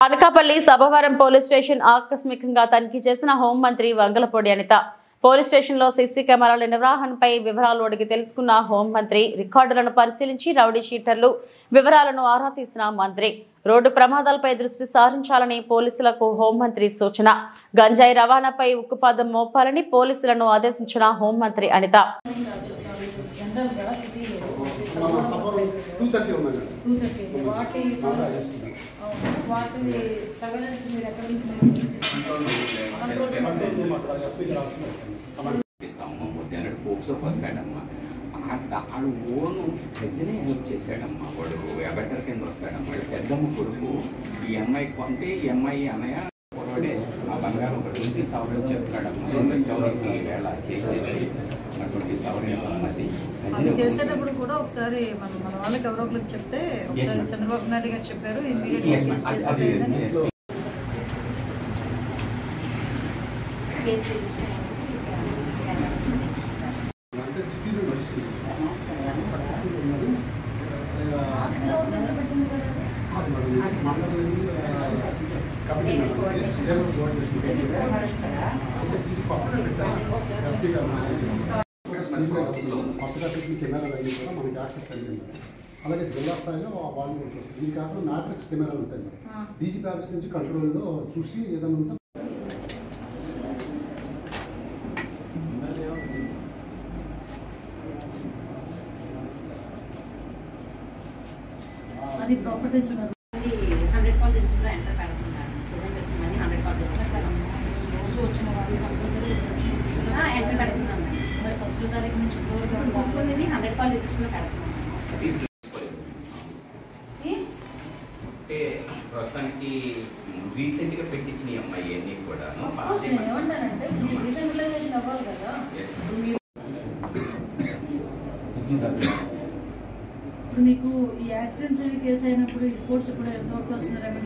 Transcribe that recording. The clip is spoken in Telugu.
అనకాపల్లి సభవరం పోలీస్ స్టేషన్ ఆకస్మికంగా తనిఖీ చేసిన హోంమంత్రి వంగలపూడి అనిత పోలీస్ స్టేషన్ లో సీసీ కెమెరాల నిర్వహణపై వివరాలు అడిగి తెలుసుకున్న హోంమంత్రి రికార్డులను పరిశీలించి రౌడీ షీటర్లు వివరాలను ఆరా తీసిన మంత్రి రోడ్డు ప్రమాదాలపై దృష్టి సారించాలని పోలీసులకు హోంమంత్రి సూచన గంజాయి రవాణాపై ఉక్కుపాదం మోపాలని పోలీసులను ఆదేశించిన హోంమంత్రి అనిత వాడు ఓను ప్రజనే హెల్ప్ చేశాడమ్మా. వాడు ఎబెటర్ కింద వస్తాడమ్మా. వాడు పెద్దమ్మ కొడుకు ఈ అమ్మాయి కొంటే ఈ అమ్మాయి అన్నయ్య వాడే ఆ బంగారం ఒక 20 సవరణ చెప్తాడమ్మా. ఎవరికి వేళ చేసేది 20 సవరణ సమ్మతి చేసేటప్పుడు కూడా ఒకసారి మన వాళ్ళకి ఎవరో ఒకరికి చెప్తే ఒకసారి చంద్రబాబు నాయుడు గారు చెప్పారు కొత్తగా పెట్టిన కెమెరాలు అన్నీ కూడా మనకి యాక్సెస్ కలిగింది. అలాగే జిల్లా స్థాయిలో వాళ్ళు దీని కాకుండా మ్యాట్రిక్స్ కెమెరాలు ఉంటాయి మేడం. డీజీపీ ఆఫీస్ నుంచి కంట్రోల్లో చూసి ఏదైనా ఉంటే అది ప్రాపర్టీస్ ఉన్నారు 100 కాల్ రిజిస్టర్లో ఎంటర్ పెడుతున్నారు. రిజల్ట్ వచ్చి మళ్ళీ 100 కాల్ రిజిస్టర్ రోజు వచ్చిన వాళ్ళు కంపల్సరీ రిసెప్షన్ తీసుకున్నా ఎంటర్ పెడుతున్నాం. మరి ఫస్ట్ తారీఖు నుంచి ఒక్కొక్కరిది 100 కాల్ రిజిస్టర్లో పెడుతున్నాం. అంటే ప్రస్తుతానికి రీసెంట్గా పెట్టించిన ఈ అమ్మాయి అన్నీ కూడా ఏమంటారంటే రీసెంట్లైజేషన్ అవ్వాలి కదా. ఇప్పుడు మీకు ఈ యాక్సిడెంట్స్ కేసు అయినప్పుడు రిపోర్ట్స్ ఇప్పుడు ఎంతవరకు వస్తున్నారని